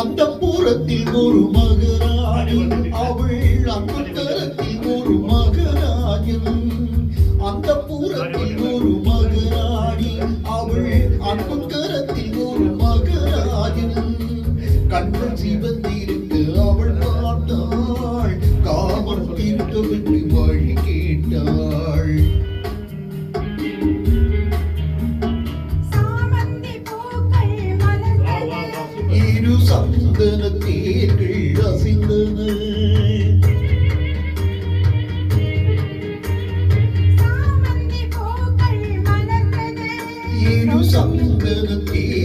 அந்த புறத்தில் ஒரு மகராணி அவள் அந்த கரத்தில் ஒரு மகராஜன். அந்த புறத்தில் ஒரு மகராணி அவள் அந்த கரத்தில் ஒரு மகராஜன். கண்கள் சிவந்திருந்து அவள் பார்த்தாள், காமம் தீர்க்கவிட்டு வழி கேட்டாள். இரு சந்தன தேர்கள் அசைந்தன. இரு சந்தன தேர்கள்